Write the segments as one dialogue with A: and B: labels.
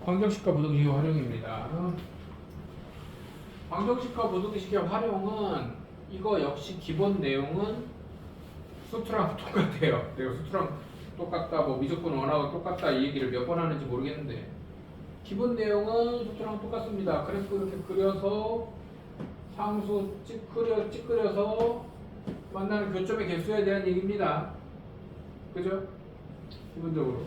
A: 방정식과 부등식의 활용입니다. 방정식과 부등식의 활용은 이거 역시 기본 내용은 수트랑 똑같아요. 내가 수트랑 똑같다, 뭐 미적분 원하고 똑같다 이 얘기를 몇 번 하는지 모르겠는데 기본 내용은 수트랑 똑같습니다. 그래프 이렇게 그려서 상수 찌그려서 만나는 교점의 개수에 대한 얘기입니다. 그죠? 기본적으로.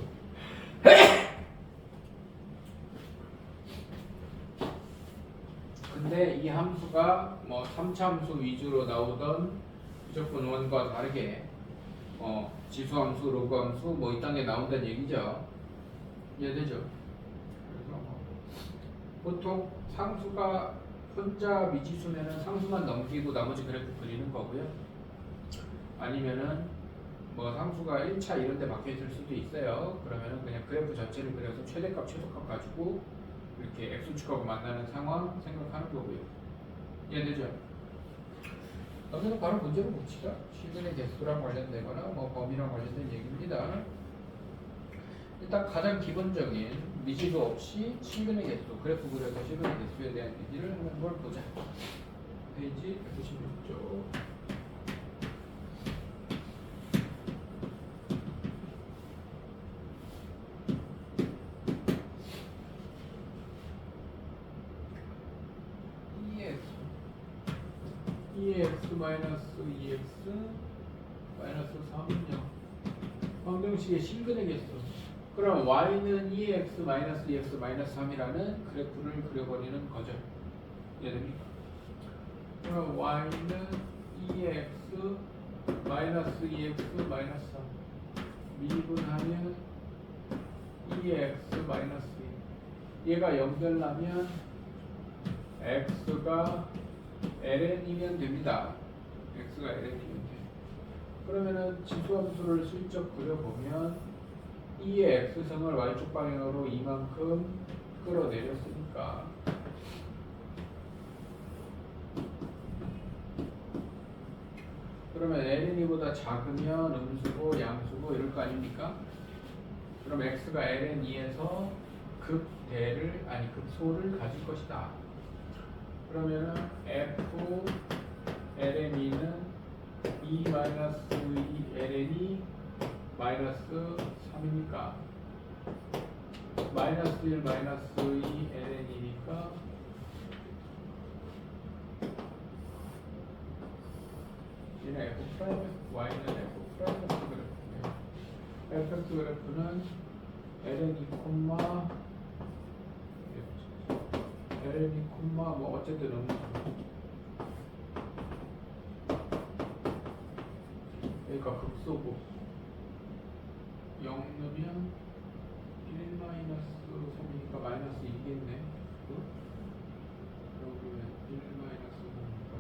A: 근데 이 함수가 뭐 3차함수 위주로 나오던 미적분 원과 다르게 지수함수, 로그함수 뭐 이딴 게 나온다는 얘기죠. 이해되죠? 그래서 보통 상수가 혼자 미지수면은 상수만 넘기고 나머지 그래프 그리는 거고요. 아니면은 뭐 상수가 1차 이런 데 박혀 있을 수도 있어요. 그러면은 그냥 그래프 전체를 그려서 최대값, 최소값 가지고 이렇게 X축하고 만나는 상황 생각하는 거고요. 이해되죠? 여기서 바로 문제로 봅시다. 실근의 개수랑 관련되거나 뭐 범위랑 관련된 얘기입니다. 일단 가장 기본적인 미지수 없이 실근의 개수, 그래프 그려서 실근의 개수에 대한 얘기를 하는 걸 보자. 페이지 196쪽. EX 마이너스 EX 마이너스 3은 0. 방정식의 실근의 개수. 그럼 y는 EX 마이너스 EX 마이너스 3이라는 그래프를 그려버리는 거죠. 이해됩니까? 그럼 y는 EX 마이너스 EX 마이너스 3 미분하면 EX 마이너스 2. 얘가 연결하면 x가 ln이면 됩니다. x가 ln이면 돼. 그러면은 지수함수를 슬쩍 그려보면 이의 x승을 y축 방향으로 이만큼 끌어내렸으니까 그러면 ln이보다 작으면 음수고 양수고 이럴 거 아닙니까? 그럼 x가 ln2에서 극대를 아니 극소를 가질 것이다. 그러면은 f ln2는 2 마이너스 2 ln이 마이너스 3이니까 마이너스 1 마이너스 2 ln이니까 얘는 f 프라임 y는 f 프라임 그래프예요. fx 그래프는 ln2 콤마 ln2 콤마 뭐 어쨌든 그러니까 극소고 0 넣으면 1 마이너스 3이니까 마이너스 2겠네. 그러면 1 마이너스 3이니까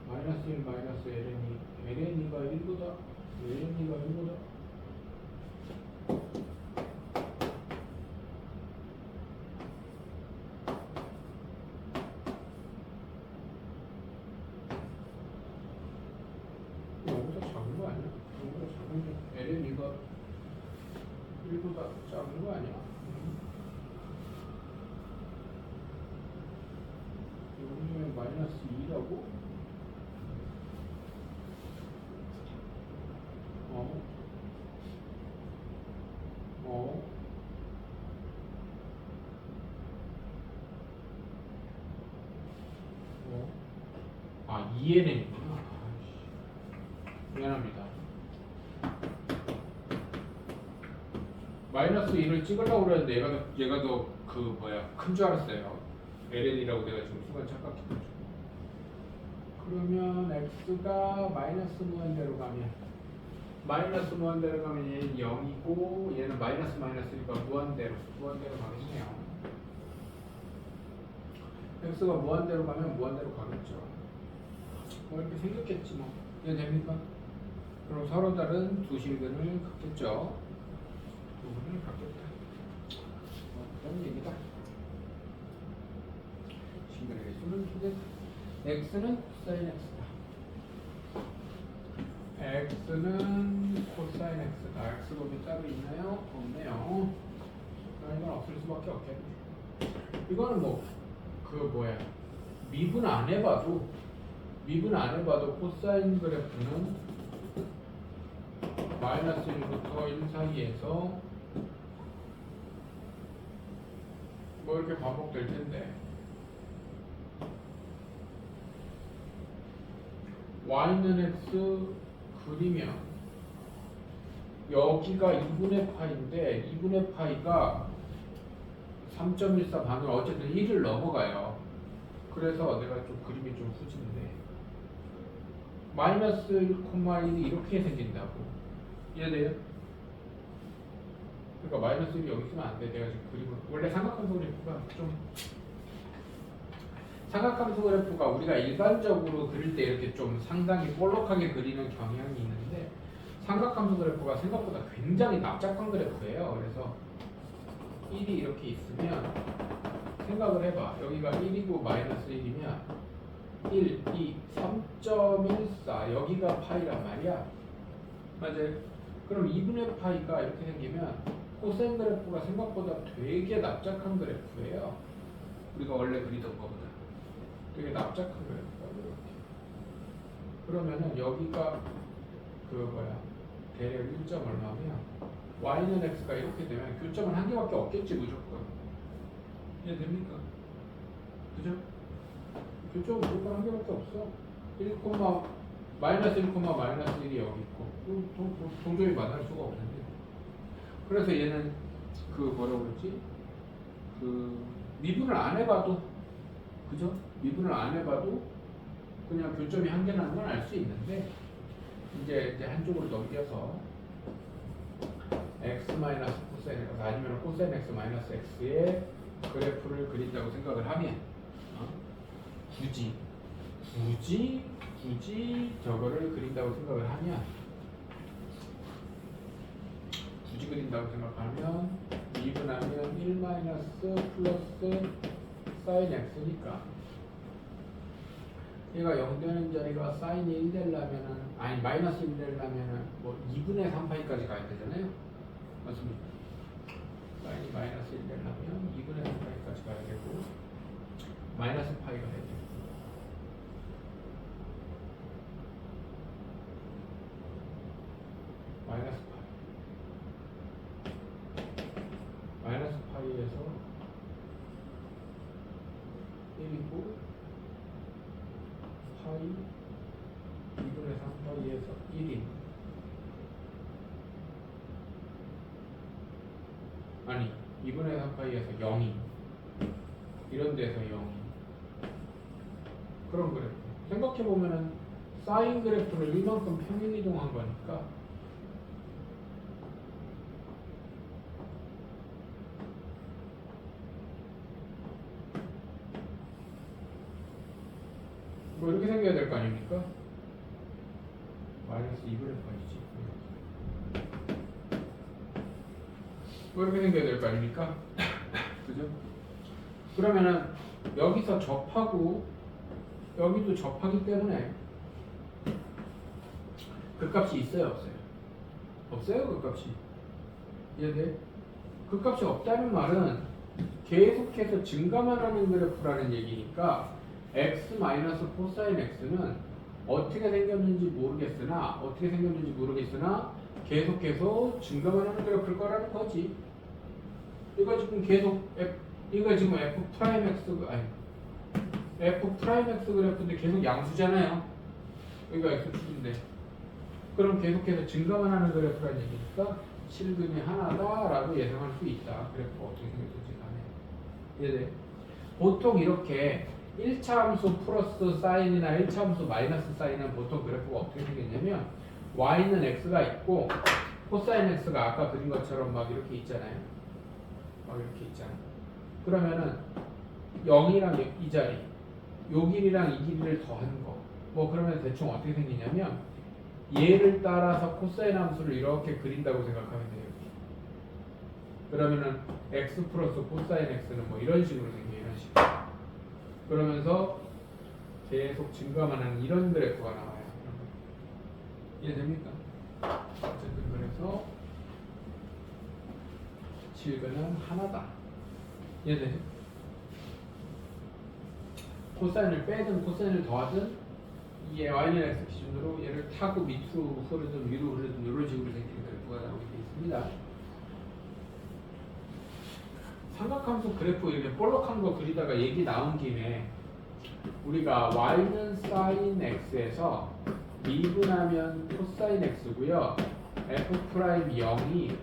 A: 마이너스 1 마이너스 ln이가 1보다 ln이가 1보다 ln이가 1보다 작은 거 아니야? 여기는 마이너스 2라고? 아, 2ln이구나. 미안합니다. 마이너스 2를 찍으려고 그랬는데 얘가 더 큰 줄 알았어요. ln이라고 내가 지금 순간 착각했죠. 그러면 x가 마이너스 무한대로 가면 얘는 0이고 얘는 마이너스니까 무한대로 가겠네요. x가 무한대로 가면 무한대로 가겠죠. 뭐 이렇게 생겼겠지 뭐. 이해됩니까? 그럼 서로 다른 두 실근을 갖겠죠. 부분을 갖겠다. 그런 얘기다. 실근의 개수는 x는 코사인 x다. x는 코사인 x다. x곱이 따로 있나요? 없네요. 이건 없을 수밖에 없겠네. 이거는 미분 안 해봐도 코사인 그래프는 마이너스 1부터 1 사이에서 뭐 이렇게 반복될 텐데 y는 x 그리면 여기가 2분의 파인데 2분의 파이가 3.14 반으로 어쨌든 1을 넘어가요. 그래서 내가 좀 그림이 좀 후진데 마이너스 1,1이 이렇게 생긴다고. 이해돼요? 그러니까 마이너스 1이 여기 있으면 안 돼. 내가 지금 그림을 원래 삼각함수 그래프가 삼각함수 그래프가 우리가 일반적으로 그릴 때 이렇게 좀 상당히 볼록하게 그리는 경향이 있는데 삼각함수 그래프가 생각보다 굉장히 납작한 그래프예요. 그래서 1이 이렇게 있으면 생각을 해봐. 여기가 1이고 마이너스 1이면 1, 2, 3.14 여기가 파이란 말이야. 맞아요? 그럼 2분의 파이가 이렇게 생기면 코사인 그래프가 생각보다 되게 납작한 그래프예요. 우리가 원래 그리던 것보다 되게 납작한 그래프가 이렇게. 그러면은 여기가 대략 1점 얼마면 y는 x가 이렇게 되면 교점은 한 개밖에 없겠지 무조건. 이해됩니까? 그죠? 교점은 무조건 한 개밖에 없어. 1, 마이너스 1, 마이너스 1이 여기 있고 동점이 만날 수가 없는데 그래서 얘는 미분을 안 해봐도 그죠? 미분을 안 해봐도 그냥 교점이 한 개라는 건 알 수 있는데 이제 한쪽으로 넘겨서 x 마이너스 코사인 x 아니면 코사인 x 마이너스 x의 그래프를 그린다고 생각을 하면 굳이 저거를 그린다고 생각을 하면 그린다고 생각하면 미분하면 1 마이너스 플러스 사인 x니까 얘가 0 되는 자리가 사인이 1 되려면은 마이너스 1 되려면은 2분의 3파이까지 가야 되잖아요. 맞습니까? 사인이 마이너스 1 되려면 2분의 3파이까지 가야 되고 마이너스 파이가 돼야 되고 마이너스 파이에서 1이고 파이 2분의 3파이에서 1인 아니 2분의 3파이에서 0인 이런 데서 0인 그런 그래프. 생각해보면은 사인 그래프를 이만큼 평행 이동한 거니까 이렇게 생겨야 될 거 아닙니까? 마이너스 2분의 파이지. 이렇게 생겨야 될 거 아닙니까? 그죠? 그러면은 여기서 접하고 여기도 접하기 때문에 그 값이 있어요, 없어요? 없어요, 그 값이. 이해돼? 그 값이 없다는 말은 계속해서 증가만 하는 그래프라는 얘기니까 x 마이너스 코사인 x는 어떻게 생겼는지 모르겠으나 계속해서 증가만 하는 그래프일 거라는 거지. 이거 지금 f 프라임 x 그래프인데 계속 양수잖아요. 여기가 x축인데 그럼 계속해서 증가만 하는 그래프라는 얘기니까 실근이 하나다라고 예상할 수 있다. 그래프가 어떻게 생겼을지 간에. 이해돼? 보통 이렇게 1차 함수 플러스 사인이나 1차 함수 마이너스 사인은 보통 그래프가 어떻게 생겼냐면 y는 x가 있고 코사인 x가 아까 그린 것처럼 막 이렇게 있잖아요. 막 이렇게 있잖아. 그러면은 0이랑 이 자리 요 길이랑 이 길이를 더한 거. 그러면 대충 어떻게 생기냐면 얘를 따라서 코사인 함수를 이렇게 그린다고 생각하면 돼요. 그러면은 x 플러스 코사인 x는 이런 식으로 생겨요. 이런 식으로. 그러면서 계속 증가만 하는 이런 그래프가 나와요. 이해됩니까? 어쨌든 그래서 질근은 하나다. 이해되죠? 코사인을 빼든 코사인을 더하든 이게 y는 x 기준으로 얘를 타고 밑으로 흐르든 위로 흐르든 이런 식으로 생기는 그래프가 나오게 되어 있습니다. 삼각함수 그래프 이렇게 볼록한 거 그리다가 얘기 나온 김에 우리가 y는 sin x에서 미분하면 코사인 x고요. f 프라임 0이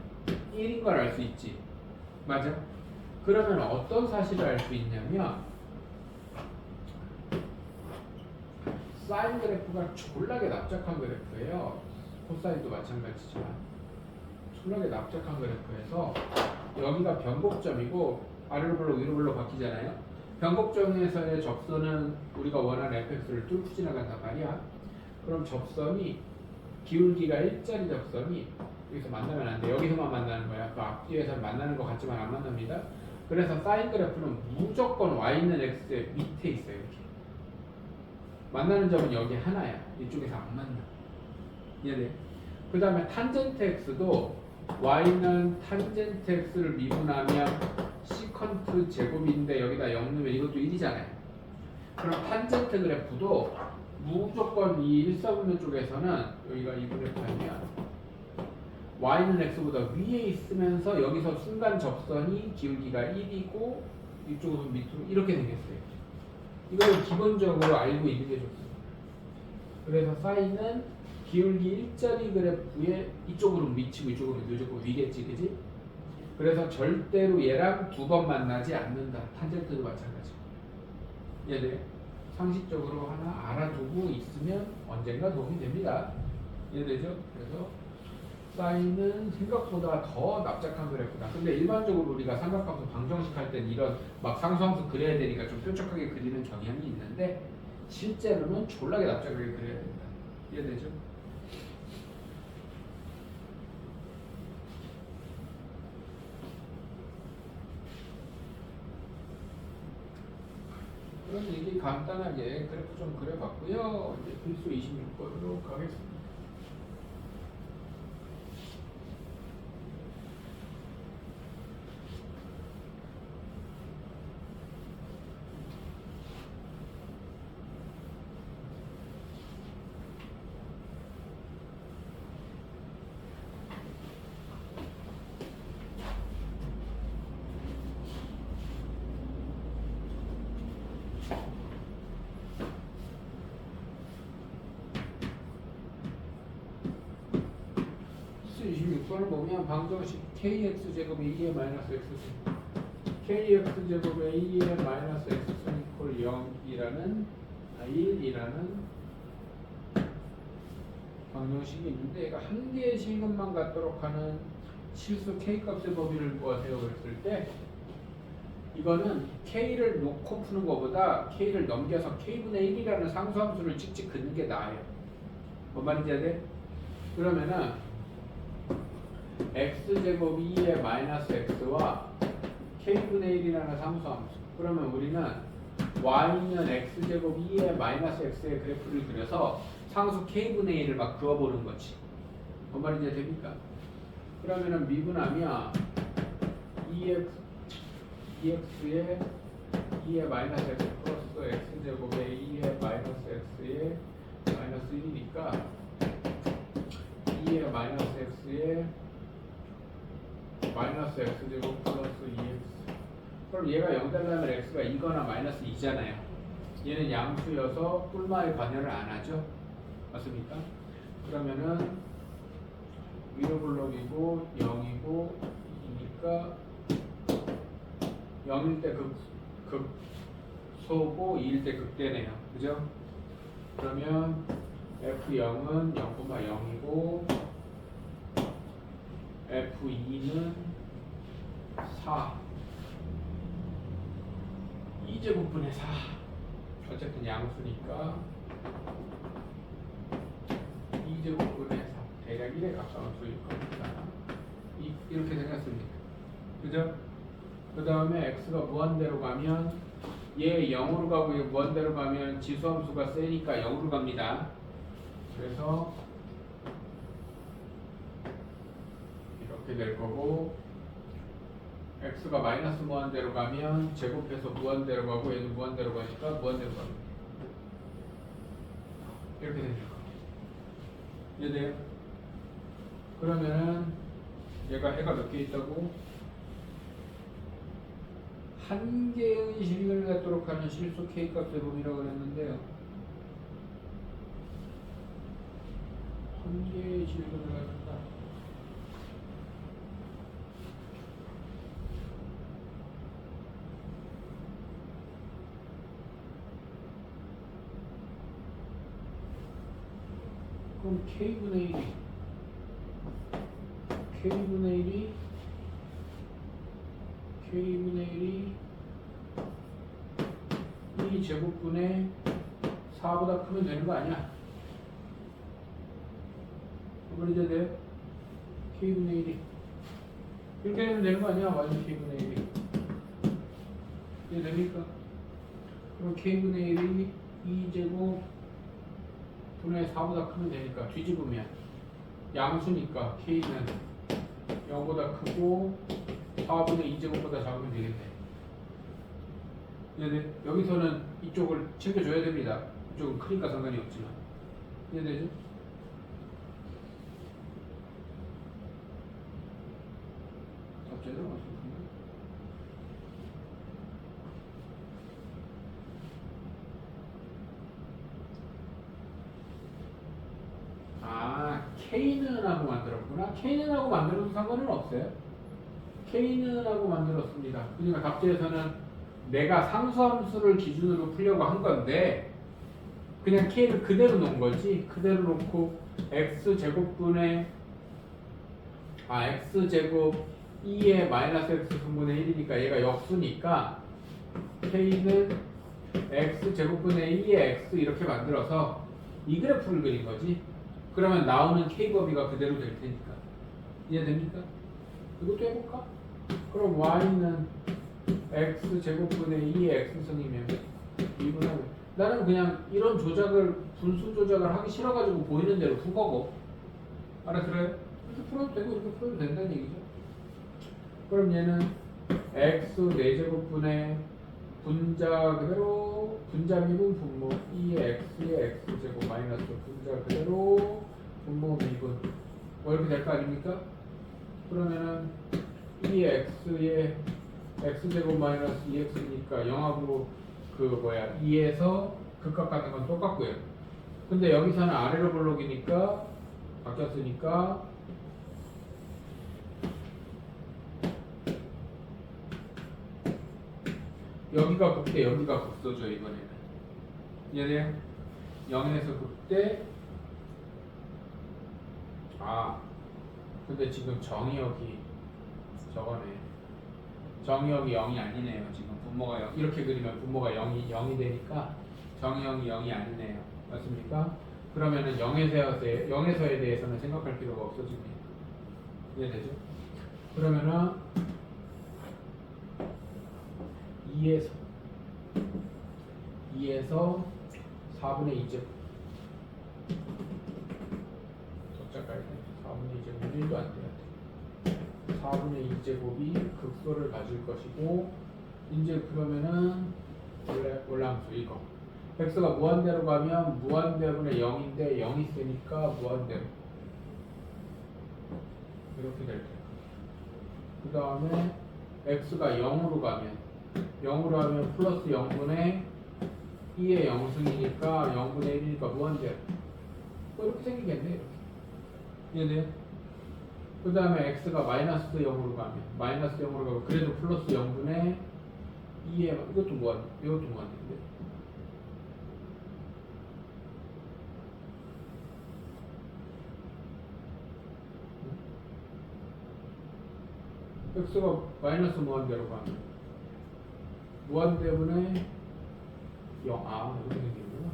A: 1인 걸 알 수 있지. 맞아? 그러면 어떤 사실을 알 수 있냐면 사인 그래프가 졸라게 납작한 그래프예요. 코사인도 마찬가지지만 졸라게 납작한 그래프에서 여기가 변곡점이고 아래로 불러 위로 불러 바뀌잖아요. 변곡점에서의 접선은 우리가 원하는 fx를 뚫고 지나간단 말이야. 그럼 접선이 기울기가 일자리 접선이 여기서 만나면 안 돼. 여기서만 만나는 거야. 그 앞뒤에서 만나는 것 같지만 안 만납니다. 그래서 사인 그래프는 무조건 y는 x의 밑에 있어요. 이렇게 만나는 점은 여기 하나야. 이쪽에서 안 만나. 이해돼? 그 다음에 탄젠트 x도 y는 탄젠트 x를 미분하면 시컨트 제곱인데 여기다 0 넣으면 이것도 1이잖아요. 그럼 탄젠트 그래프도 무조건 이 일사분면 쪽에서는 여기가 이 그래프면 y는 x보다 위에 있으면서 여기서 순간 접선이 기울기가 1이고 이쪽으로 밑으로 이렇게 생겼어요. 이걸 기본적으로 알고 있는 게 좋습니다. 그래서 사인은 기울기 일자리 그래프에 이쪽으로 미치고 이쪽으로 무조건 위겠지, 그지? 그래서 절대로 얘랑 두 번 만나지 않는다. 탄젠트도 마찬가지. 얘들 상식적으로 하나 알아두고 있으면 언젠가 도움이 됩니다. 이해되죠? 그래서 사인은 생각보다 더 납작한 그래프다. 근데 일반적으로 우리가 삼각함수 방정식 할 땐 이런 막 상수함수 그려야 되니까 좀 뾰족하게 그리는 경향이 있는데 실제로는 졸라게 납작하게 그려야 된다. 이해되죠? 그럼 이게 간단하게 그래프 좀 그려봤고요. 이제 필수 26번으로 가겠습니다. 필수 26번을 보면 방정식 kx 제곱이 2의 마이너스 x kx 제곱에 2의 마이너스 x승 이퀄 0이라는 1이라는 방정식이 있는데 얘가 한 개의 실근만 갖도록 하는 실수 k값의 범위를 구하세요 그랬을 때 이거는 k를 놓고 푸는 것보다 k를 넘겨서 k분의 1이라는 상수함수를 찍찍 긋는 게 나아요. 뭔 말인지 알지? 그러면은 x제곱 2의 마이너스 x와 k분의 1이라는 상수함수. 그러면 우리는 y는 x제곱 2의 마이너스 x의 그래프를 그려서 상수 k분의 1을 막 그어보는 거지. 뭔 말인지 됩니까? 그러면은 미분하면 2x의 2의 마이너스 x 플러스 x제곱에 2의 마이너스 x의 마이너스 1이니까 2의 마이너스 x의 마이너스 x제곱 플러스 2x. 그럼 얘가 0 되려면 x가 2거나 마이너스 2잖아요. 얘는 양수여서 뿔마에 관여를 안 하죠. 맞습니까? 그러면은 위로 블록이고 0이고 2니까 0일 때 극소고 2일 때 극대네요. 그죠? 그러면 F0은 0,0이고 F2는 4 2제곱분의 4 어쨌든 양수니까 2제곱분의 4 대략 1에 가까운 수일 겁니다. 이렇게 생겼습니다. 그죠? 그 다음에 x가 무한대로 가면 얘 0으로 가고 얘 무한대로 가면 지수함수가 세니까 0으로 갑니다. 그래서 이렇게 될 거고 x가 마이너스 무한대로 가면 제곱해서 무한대로 가고 얘도 무한대로 가니까 무한대로 가면 이렇게 되는 거. 이해돼요? 그러면은 얘가 해가 몇 개 있다고? 한 개의 실익을 갖도록 하는 실수 k 값의 범위라고 그랬는데요. 한 개의 실익을 갖다 그럼 k분의 1이 k분의 1이 이 제곱분의 4보다 크면 되는 거 아니야? 이번 이제 돼요? k분의 1이 이렇게 되면 되는 거 아니야? 완전 k분의 1이 이해 됩니까? 그럼 k분의 1이 2제곱 분의 4보다 크면 되니까 뒤집으면 양수니까 k는 0보다 크고 4분의 2제곱보다 작으면 되겠네. 이해돼? 여기서는 이쪽을 챙겨줘야 됩니다. 이쪽은 크니까 상관이 없지만 이해되죠? 갑자기 들어갔어. K는하고 만들었구나. K는하고 만들어도 상관은 없어요. K는하고 만들었습니다. 그러니까 답지에서는 내가 상수함수를 기준으로 풀려고 한 건데 그냥 K를 그대로 놓은 거지. 그대로 놓고 X제곱분의 X제곱 2의 마이너스 X 분분의 1이니까 얘가 역수니까 K는 X제곱분의 2의 X 이렇게 만들어서 이 그래프를 그린 거지. 그러면 나오는 K법이가 그대로 될 테니까 이해됩니까? 이것도 해볼까? 그럼 Y는 X제곱분의 2의 X승이면 2분하고 나는 그냥 이런 조작을 분수 조작을 하기 싫어가지고 보이는 대로 푼 거고 알아들어요? 이렇게 풀어도 되고 이렇게 풀어도 된다는 얘기죠. 그럼 얘는 X 4제곱분의 분자 그대로 분자 미분 분모 2의 X의 X제곱 마이너스 분자 그대로 분모 미분 뭐 이렇게 될 거 아닙니까? 그러면은 2의 X의 X제곱 마이너스 2X니까 0하고 그 뭐야 2에서 극각 가는 건 똑같고요. 근데 여기서는 아래로 볼록이니까 바뀌었으니까 여기가 극대 여기가 극소죠 이번에는. 이해돼요? 0에서 극대. 근데 지금 정의역이 저거네. 정의역이 0이 아니네요. 지금 분모가 0 이렇게 그리면 분모가 0이 되니까 정의역이 0이 아니네요. 맞습니까? 그러면은 0에서에 대해서는 생각할 필요가 없어집니다. 이해되죠? 그러면은 2에서 4분의 2제곱 적자까지 4분의 2제곱은 1도 안 돼요. 4분의 2제곱이 극소를 가질 것이고 이제 그러면은 원래 함수 이거 x가 무한대로 가면 무한대분의 0인데 0이 세니까 무한대로 이렇게 될 거예요. 그 다음에 x가 0으로 하면 플러스 0분의 2의 0승이니까 0분의 1이니까 무한대로 뭐 이렇게 생기겠네. 이해돼요? 그 다음에 x가 마이너스 0으로 가면 그래도 플러스 0분의 2의 이것도 무한대인데 x가 마이너스 무한대로 가면 무한대분의 0 이렇게 생기는구나.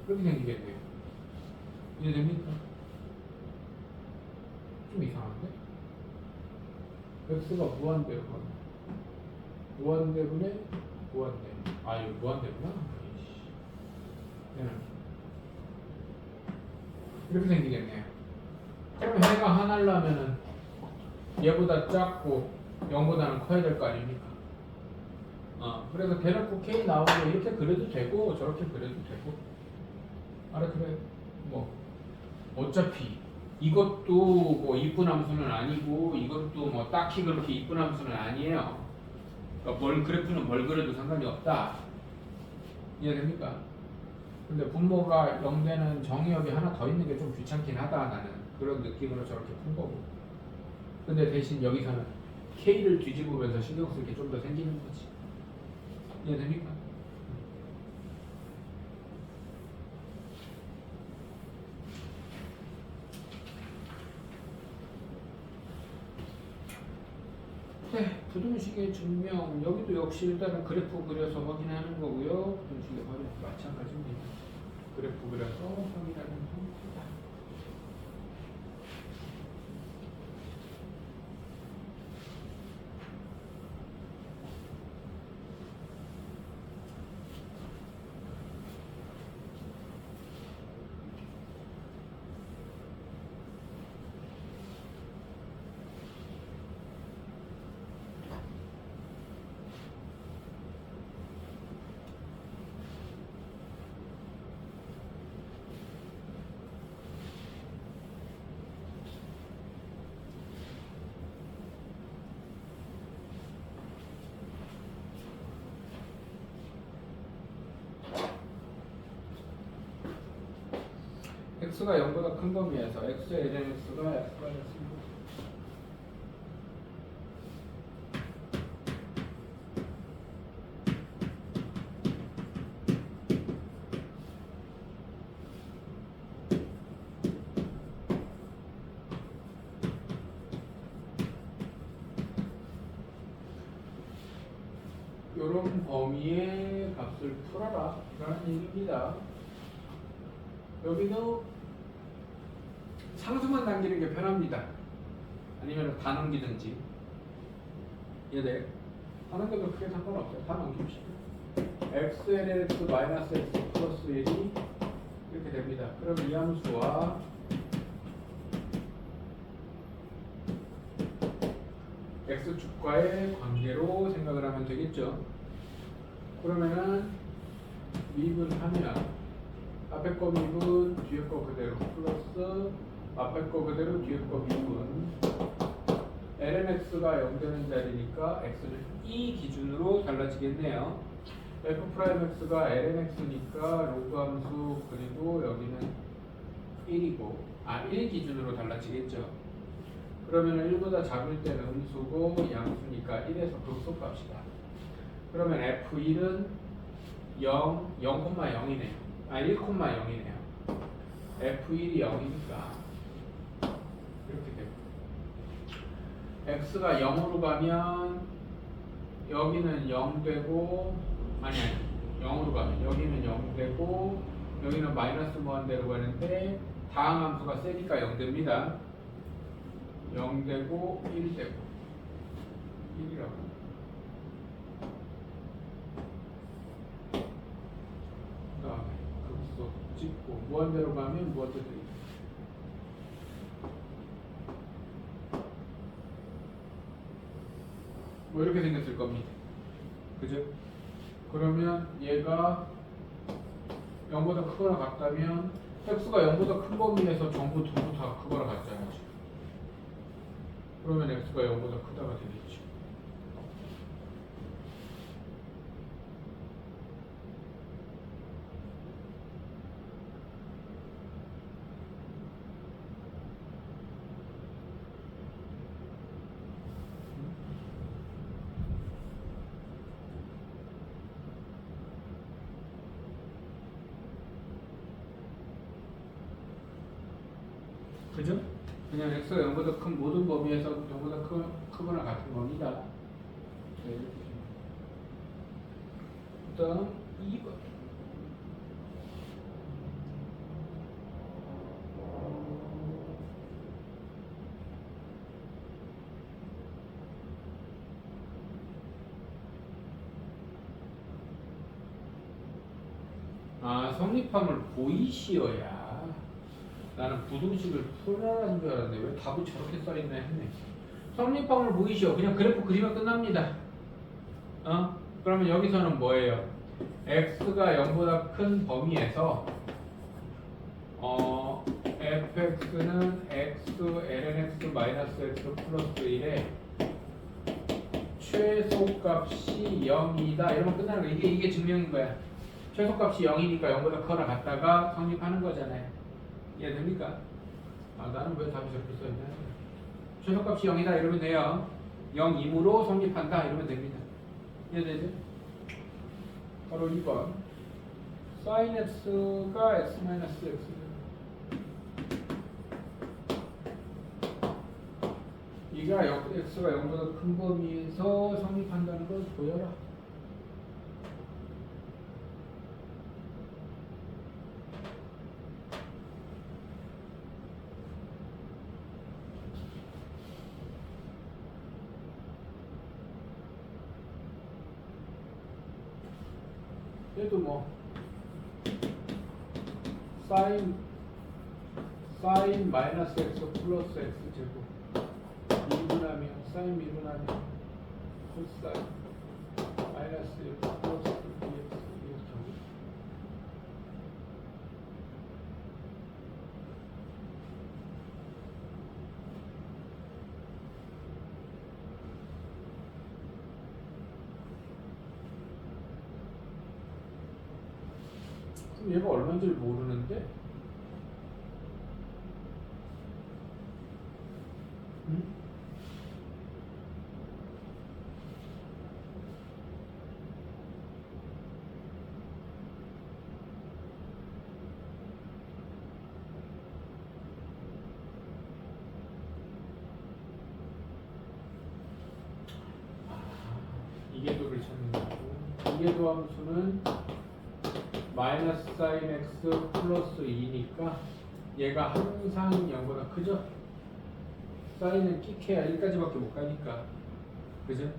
A: 이렇게 생기겠네요. 이해됩니까? 좀 이상한데? x가 무한대로 가면 무한대분의 무한대 이거 무한대구나. 이렇게 생기겠네요. 그럼 해가 하나라면은 얘보다 작고 0보다는 커야 될 거 아닙니까? 그래서 대놓고 K 나오고 이렇게 그려도 되고 저렇게 그려도 되고. 그래. 뭐 어차피 이것도 뭐 이쁜 함수는 아니고 이것도 뭐 딱히 그렇게 이쁜 함수는 아니에요. 그러니까 그래프는 뭘 그려도 상관이 없다. 이해됩니까? 근데 분모가 0되는 정의역이 하나 더 있는 게 좀 귀찮긴 하다. 나는 그런 느낌으로 저렇게 푼 거고. 근데 대신 여기서는 K를 뒤집으면서 신경 쓸 게 좀 더 생기는 거지. 이해됩니까? 네, 부등식의 증명. 여기도 역시 일단은 그래프 그려서 확인하는 거고요. 부등식의 활용 마찬가지입니다. 그래프 그려서 확인하는 겁니다. x가 0보다 큰 범위에서 x의 lnx가 x가 됐습니다. 이런 범위의 값을 풀어라 라는 얘기입니다. 여기도 상수만 당기는 게 편합니다. 아니면 다 넘기든지. 이해돼요? 다 넘겨도 크게 상관없어요. 다 넘깁시다. xlx 마이너스 x 플러스 1이 이렇게 됩니다. 그럼 이 함수와 x축과의 관계로 생각을 하면 되겠죠. 그러면은 미분하면 앞에 거 미분, 뒤에 거 그대로 플러스 앞에 거 그대로 뒤에 거 미분. lnx가 0 되는 자리니까 x는 이 기준으로 달라지겠네요. f'x가 lnx니까 로그 함수 그리고 여기는 1이고 1 기준으로 달라지겠죠. 그러면 1보다 작을 때는 음수고 양수니까 1에서 극소값이다. 그러면 f1은 0, 0,0이네요. 1,0이네요. f1이 0이니까 이렇게 됩니다. x가 0으로 가면 여기는 0 되고 0으로 가면 여기는 0 되고 여기는 마이너스 무한대로 가는데 다항함수가 세니까 0 됩니다. 0 되고 1 되고 1이라고. 그 다음에 극소 찍고 무한대로 가면 무한대로 되겠다. 뭐 이렇게 생겼을 겁니다. 그죠? 그러면 얘가 0보다 크거나 같다면 x가 0보다 큰 범위에서 전부 두부 다 크거나 같잖아요. 그러면 x가 0보다 크다가 되겠죠. 그죠? 그냥 x가 0보다 큰 모든 범위에서 0보다 크거나 같은 겁니다. 네, 이렇게 그 다음 2번. 성립함을 보이시어야 나는 부등식을 풀어라는 줄 알았는데 왜 답이 저렇게 써있나 했네. 성립방을 보이시오. 그냥 그래프 그리면 끝납니다. 그러면 여기서는 뭐예요? x가 0보다 큰 범위에서 fx는 x ln x 마이너스 x 플러스 1에 최소값이 0이다 이러면 끝나는 거야. 이게 증명인 거야. 최소값이 0이니까 0보다 커나 같다가 성립하는 거잖아요. 이해됩니까? 나는 왜 답이 저렇게 써있나? 최소값이 0이다 이러면 돼요. 0임으로 성립한다 이러면 됩니다. 이해되죠? 바로 2번 sin x가 x-x 이가 x가 0보다 큰 범위에서 성립한다는 걸 보여라. 얘도 뭐 sin 마이너스 x 플러스 x 제곱 미분하면 sin 미분하면 코사인 마이너스 x 플러스 dx 이렇게 하고 그럼 얘가 얼마인지를 모르는데? 응? 이계도를 찾는 거고 이계도 함수는 마이너스 사인 x 플러스 2니까 얘가 항상 0보다 크죠? 사인은 끽해야 1까지밖에 못 가니까 그죠?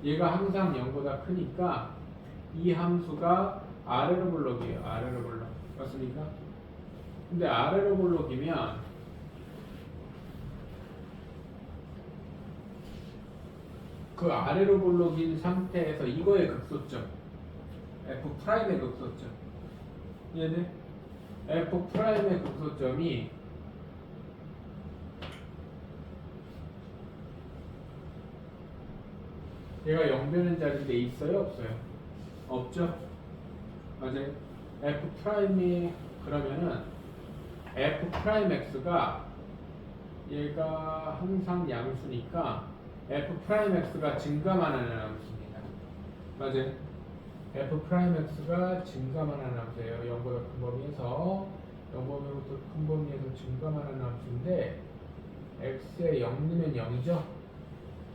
A: 얘가 항상 0보다 크니까 이 함수가 아래로 볼록이에요. 아래로 볼록 맞습니까? 근데 아래로 볼록이면 그 아래로 볼록인 상태에서 이거의 극소점 F'의 극소점 얘는 F'의 극소점이 얘가 0 되는 자리에 있어요? 없어요? 없죠? 맞아요? F'이 그러면은 F'X가 얘가 항상 양수니까 F'X가 증가만 하는 함수입니다. 맞아요? F'X가 증가만 하는 함수예요. 0보다 큰 범위에서 0보다 큰 범위에서 증가만 하는 함수인데 X에 0 넣으면 0이죠?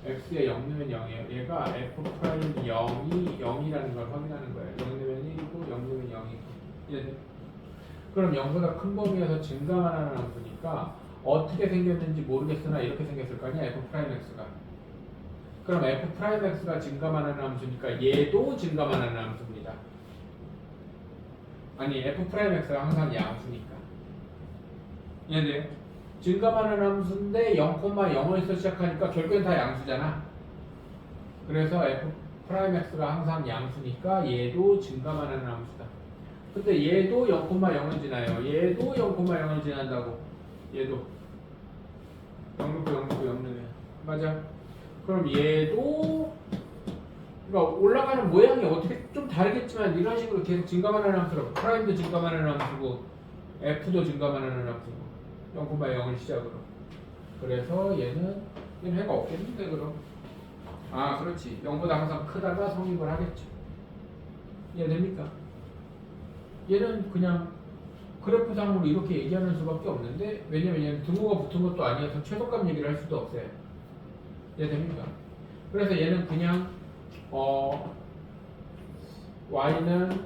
A: X에 0 넣으면 0이에요. 얘가 F'이 0이 0이라는 걸 확인하는 거예요. 0 넣으면 1이고 0 넣으면 0이고 예. 그럼 0보다 큰 범위에서 증가만 하는 함수니까 어떻게 생겼는지 모르겠으나 이렇게 생겼을 거 아니야 F'X가. 그럼 F'X가 증가만 하는 함수니까 얘도 증가만 하는 함수입니다. 아니 F'X가 항상 양수니까 얘네 증가만 하는 함수인데 0,0에서 시작하니까 결국엔 다 양수잖아. 그래서 F'X가 항상 양수니까 얘도 증가만 하는 함수다. 근데 얘도 0,0을 지나요. 얘도 0,0을 지난다고. 얘도 0 넣고 0 넣고 0 넣으면 맞아. 그럼 얘도 그러니까 올라가는 모양이 어떻게 좀 다르겠지만 이런 식으로 계속 증가만 하는 함수라고. 프라임도 증가만 하는 함수고 F도 증가만 하는 함수고 0,0을 시작으로. 그래서 얘는 해가 없겠는데 그럼. 아 그렇지. 0보다 항상 크다가 성립을 하겠죠. 이해됩니까? 얘는 그냥 그래프상으로 이렇게 얘기하는 수밖에 없는데 왜냐면 얘는 등호가 붙은 것도 아니어서 최소값 얘기를 할 수도 없어요. 이해됩니까? 그래서 얘는 그냥 y는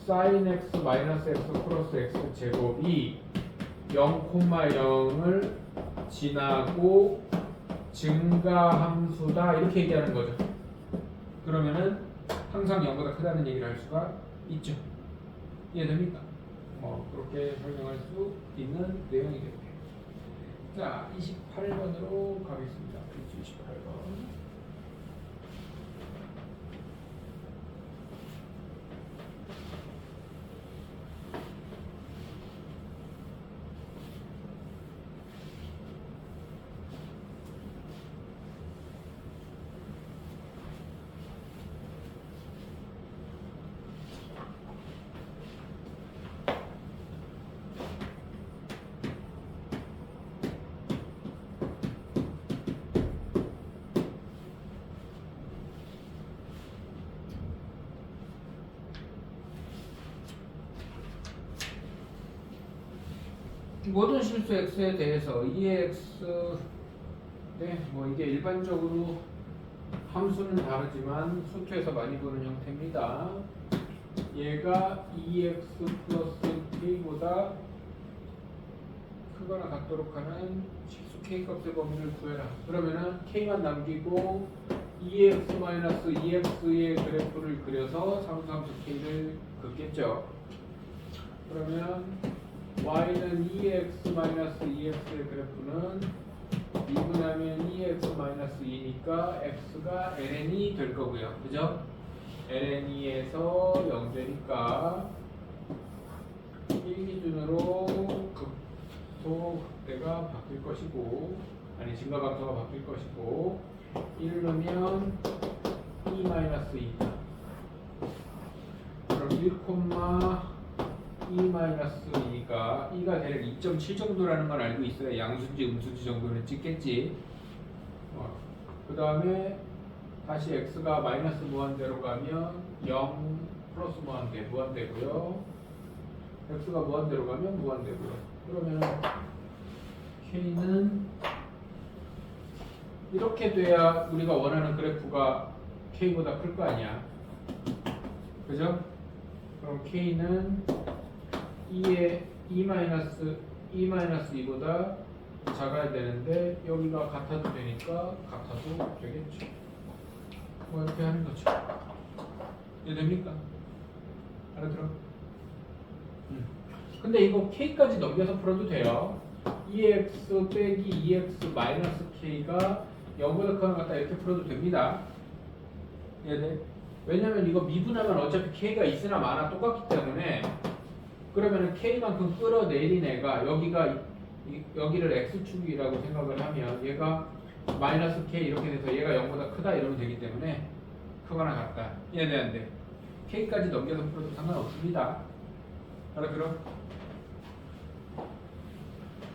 A: sin x 마이너스 x 플러스 x 제곱이 0,0을 지나고 증가함수다 이렇게 얘기하는 거죠. 그러면은 항상 0보다 크다는 얘기를 할 수가 있죠. 이해됩니까? 그렇게 설명할 수 있는 내용이겠네요. 자, 28번으로 가겠습니다. 28번. 모든 실수 x에 대해서 2x 뭐 이게 일반적으로 함수는 다르지만 수투에서 많이 보는 형태입니다. 얘가 2x 플러스 k보다 크거나 같도록 하는 실수 k 값의 범위를 구해라. 그러면은 k만 남기고 2x 마이너스 2x의 그래프를 그려서 상수함수 k를 긋겠죠. 그러면 y는 2x 마이너스 2x의 그래프는 미분하면 2x 마이너스 2니까 x가 ln이 될 거고요. 그죠? ln에서 0 되니까 1 기준으로 극소 극대가 바뀔 것이고, 아니 증가각도가 바뀔 것이고, 1을 넣으면 2 마이너스 2다. 그럼 1, 2 마이너스 2니까 2가 대략 2.7 정도라는 걸 알고 있어요. 양수지 음수지 정도는 찍겠지. 그 다음에 다시 x가 마이너스 무한대로 가면 0 플러스 무한대 무한대고요. x가 무한대로 가면 무한대고요. 그러면 k는 이렇게 돼야 우리가 원하는 그래프가 k보다 클 거 아니야. 그죠? 그럼 k는 2-2보다 작아야 되는데 여기가 같아도 되니까 같아도 되겠죠. 뭐 이렇게 하는 거죠. 이해됩니까? 알아들어? 근데 이거 k까지 넘겨서 풀어도 돼요. 2x 빼기 2x 마이너스 k가 0보다 크거나 같다 이렇게 풀어도 됩니다. 이해돼? 왜냐면 이거 미분하면 어차피 k가 있으나 마나 똑같기 때문에, 그러면은 k만큼 끌어내린 애가 여기를 x축이라고 생각을 하면 얘가 마이너스 k 이렇게 돼서 얘가 0보다 크다 이러면 되기 때문에 크거나 같다. 이해돼 안 돼? k까지 넘겨서 풀어도 상관없습니다. 알아들어?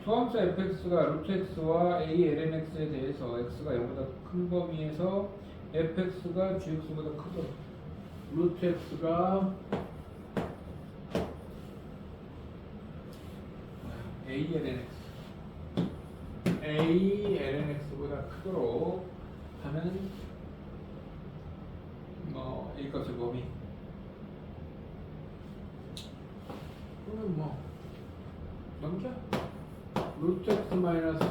A: 소함수 fx가 루트 x와 a ln x에 대해서 x가 0보다 큰 범위에서 fx가 gx보다 크도록 루트 x가 a ln x보다 크도록 하는 a 값의 범위. 그러면 넘겨. 루트 x 마이너스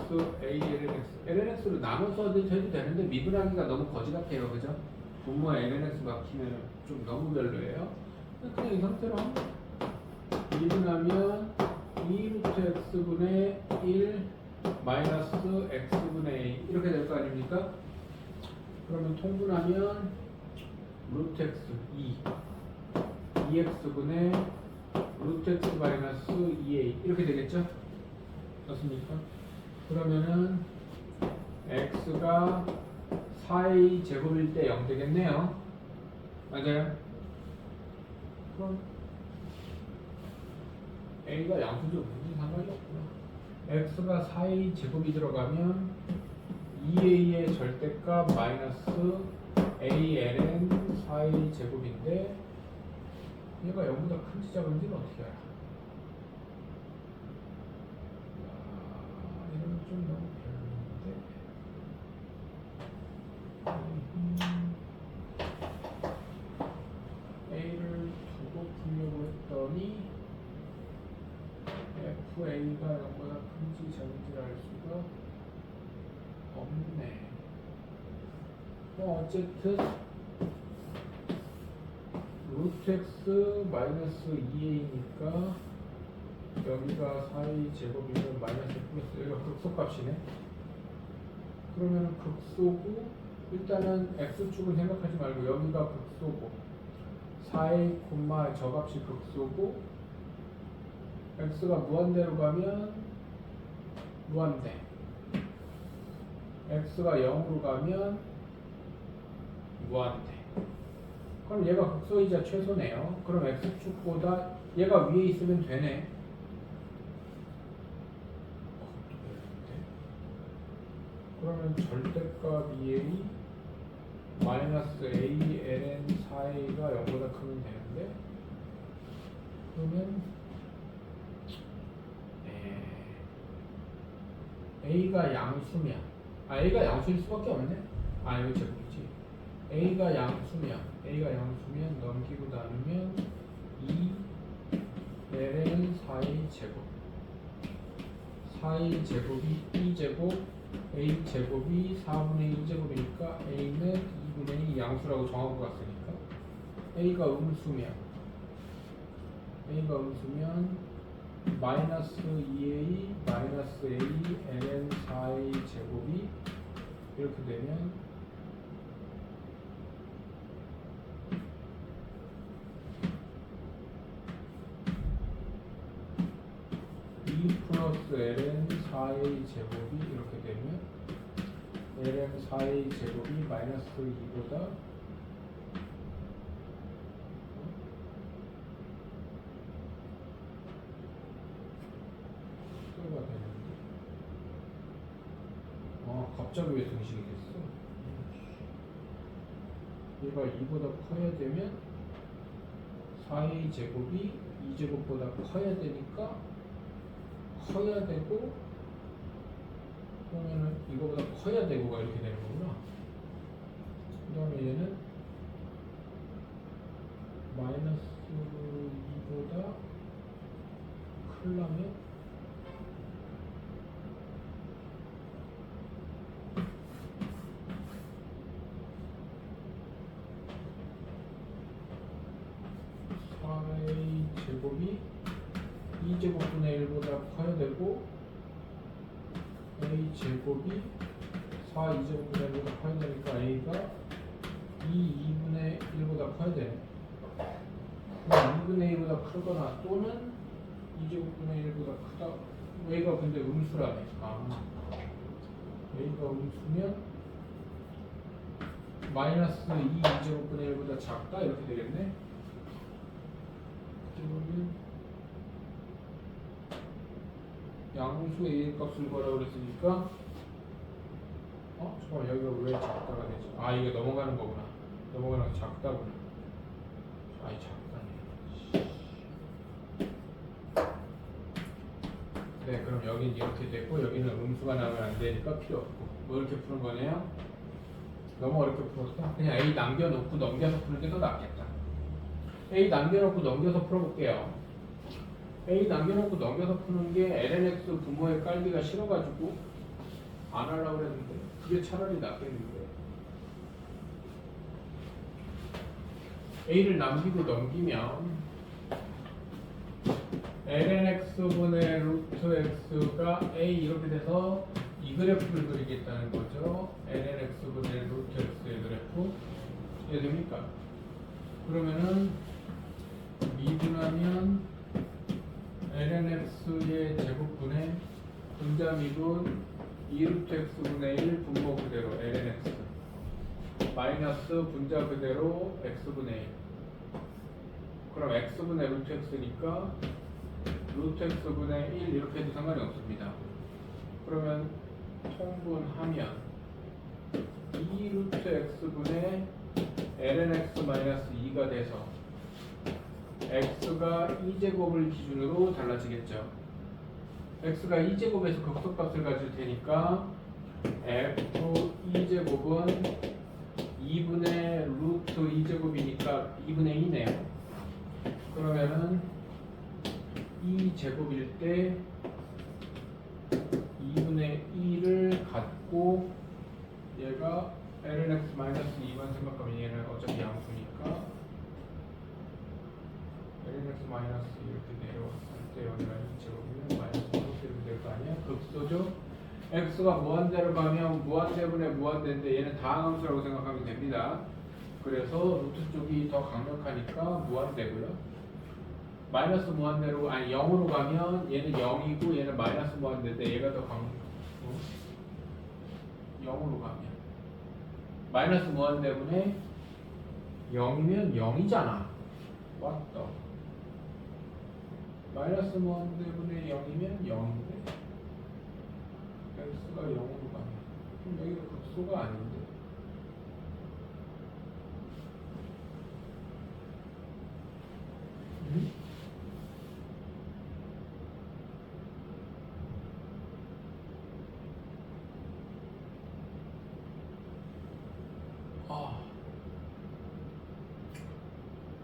A: a ln x를 나눠서 해도 되는데 미분하기가 너무 거지 같아요. 그죠? 분모에 ln x 막히면 좀 너무 별로예요. 그냥 이 상태로 미분하면 2루트 x분의 1 마이너스 x분의 a 이렇게 될 거 아닙니까? 그러면 통분하면 루트 x 2x분의 루트 x 마이너스 2a 이렇게 되겠죠? 맞습니까? 그러면은 x가 4a 제곱일 때 0 되겠네요. 맞아요? 그럼 a가 양수죠. 무슨 상관이 없구나. x가 4a 제곱이 들어가면 2a의 절대값 마이너스 a ln 4a 제곱인데 얘가 0보다 큰지 작은지는 어떻게 알아? 이건 좀 너무 별론데 a를 두고 풀려고 했더니 FA가 0보다 큰지 작은지를 알 수가 없네. 어쨌든 루트 x 마이너스 2a니까 여기가 4a 제곱이면 마이너스 플러스 여기가 극소값이네. 그러면 극소고 일단은 x축은 생각하지 말고 여기가 극소고 4a 저값이 극소고 x가 무한대로 가면 무한대 x가 0으로 가면 무한대. 그럼 얘가 극소이자 최소네요. 그럼 x축보다 얘가 위에 있으면 되네. 그러면 절대값 2a 마이너스 a ln 4a가 0보다 크면 되는데 그러면 a가 양수면 a가 양수일 수밖에 없네. 이거 제곱이지. a가 양수면 넘기고 나누면 2 ln 4a 제곱 4a 제곱이 2제곱 a 제곱이 4분의 2제곱이니까 a는 2분의 2 양수라고 정하고 갔으니까 a가 음수면 마이너스 2a 마이너스 a ln 4a 제곱이 이렇게 되면 2 플러스 ln 4a 제곱이 이렇게 되면 ln 4a 제곱이 마이너스 2보다 가 되는데 갑자기 왜 등식이 됐어? 얘가 2보다 커야 되면 4a 제곱이 2제곱보다 커야 되니까 커야 되고 그러면은 이거보다 커야 되고가 이렇게 되는 거구나. 그 다음에 얘는 마이너스 2보다 크려면 제곱이 2제곱분의 1보다 커야 되고 a 제곱이 4 2제곱분의 1보다 커야 되니까 a가 2분의 1보다 커야 되네. 2분의 1보다 크거나 또는 2제곱분의 1보다 크다. a가 근데 음수라네. a가 음수면 마이너스 2 2제곱분의 1보다 작다 이렇게 되겠네. 그러면 양수 a 값을 구하라고 그랬으니까 잠깐만 여기가 왜 작다가 되지? 이거 넘어가는 거구나. 넘어가는 거 작다구나. 작다네. 네, 그럼 여긴 이렇게 되고 여기는 음수가 나오면 안 되니까 필요 없고 뭐 이렇게 푸는 거네요. 너무 어렵게 풀었어? 그냥 a 남겨놓고 넘겨서 푸는 게 더 낫겠다. a 남겨놓고 넘겨서 풀어볼게요. a 남겨놓고 넘겨서 푸는 게 lnx 부모의 깔기가 싫어가지고 안 하려고 그랬는데 그게 차라리 낫겠는데 a를 남기고 넘기면 lnx분의 루트 x가 a 이렇게 돼서 이 그래프를 그리겠다는 거죠. lnx분의 루트 x의 그래프 이해됩니까? 그러면은 미분하면 lnx의 제곱분의 분자미분 2루트 x분의 1 분모 그대로 lnx 마이너스 분자 그대로 x분의 1 그럼 x분의 루트 x니까 루트 x분의 1 이렇게 해도 상관이 없습니다. 그러면 통분하면 2루트 x분의 lnx 마이너스 2가 돼서 x가 2제곱을 기준으로 달라지겠죠. x가 2제곱에서 극소값을 가질 테니까 f 2제곱은 2분의 루트 2제곱이니까 2분의 2네요. 그러면은 2제곱일 때 2분의 2를 갖고 얘가 lnx 마이너스 2만 생각하면 얘는 어차피 양수니까 lnx 마이너스 이렇게 내려왔어요. 때 여기가 x제곱이면 마이너스 이렇게 될 거 아니야? 극소죠? x가 무한대로 가면 무한대분의 무한대인데 얘는 다항함수라고 생각하면 됩니다. 그래서 루트 쪽이 더 강력하니까 무한대고요. 마이너스 무한대로 아니 0으로 가면 얘는 0이고 얘는 마이너스 무한대인데 얘가 더 강력. 0으로 가면 마이너스 무한대분의 0이면 0이잖아. 맞다. 마이너스 무한대분의 0이면 0인데 x가 0으로 가면 그럼 여기가 극소가 아닌데. 응?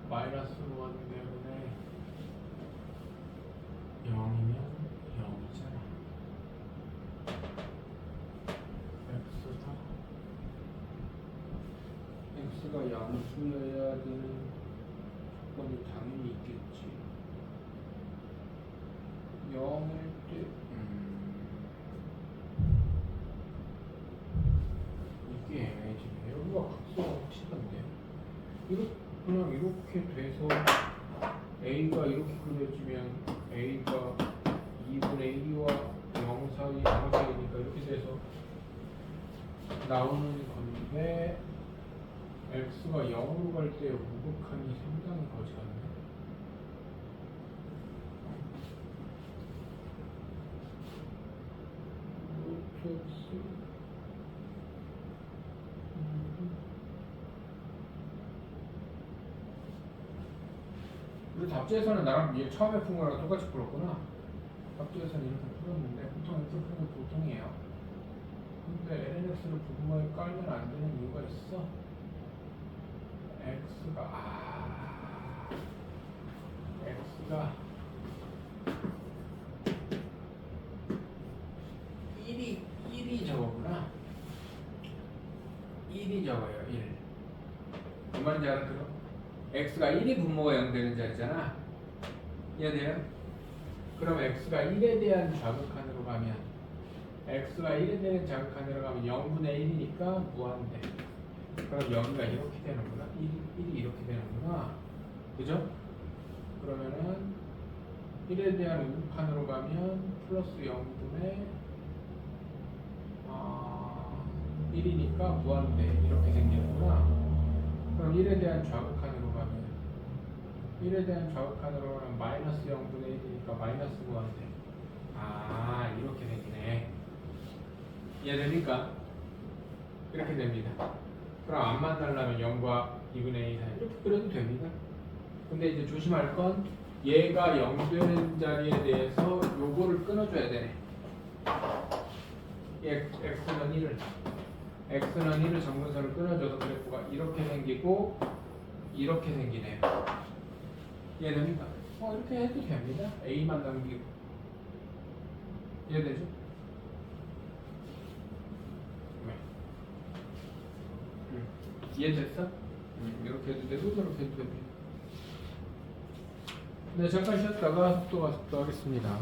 A: 마이너스 무한대분의 0이면 0이잖아. x가 양수여야 되는 조건이 당연히 있겠지. 0일 때 이게 애매해지네. 여기가 각도가 확실한데 그냥 이렇게 돼서 a가 이렇게 그려지면 a가 2분의 1과 0 사이, 0 사이니까 이렇게 돼서 나오는 건데 x가 0으로 갈 때 우극한이 상당히 거지 않네. 루트 x 우리 답지에서는 나랑 얘 처음에 푼 거랑 똑같이 풀었구나. 답지에서는 이렇게 풀었는데 보통 이렇게 푸는 게 보통이에요. 근데 lnx를 부분만에 깔면 안 되는 이유가 있어. x가 1이 저거구나. 1이 저거예요. 1. 그 말인지 알아들어? x가 1이 분모가 0 되는 자리잖아. 이해돼요? 그럼 x가 1에 대한 좌극한으로 가면 x가 1에 대한 좌극한으로 가면 0분의 1이니까 무한대. 그럼 여기가 이렇게 되는구나. 1이 이렇게 되는구나. 그죠? 그러면은 1에 대한 우극한으로 가면 플러스 0분의 1이니까 무한대 이렇게 생기는구나. 그럼 1에 대한 좌극한으로 가면 1에 대한 좌극한으로 가면 마이너스 0분의 1이니까 마이너스 무한대. 이렇게 생기네. 이해됩니까? 이렇게 됩니다. 그럼 안 만나려면 0과 2분의 2 사이 이렇게 그려도 됩니다. 근데 이제 조심할 건 얘가 0 되는 자리에 대해서 요거를 끊어줘야 되네. x는 1을 정근선을 끊어줘서 그래프가 이렇게 생기고 이렇게 생기네요. 이해됩니까? 이렇게 해도 됩니다. a만 남기고. 이해되죠? 이해됐어? 이렇게 해도 되고 이렇게 해도 됩니다. 네, 잠깐 쉬었다가 속도 하겠습니다.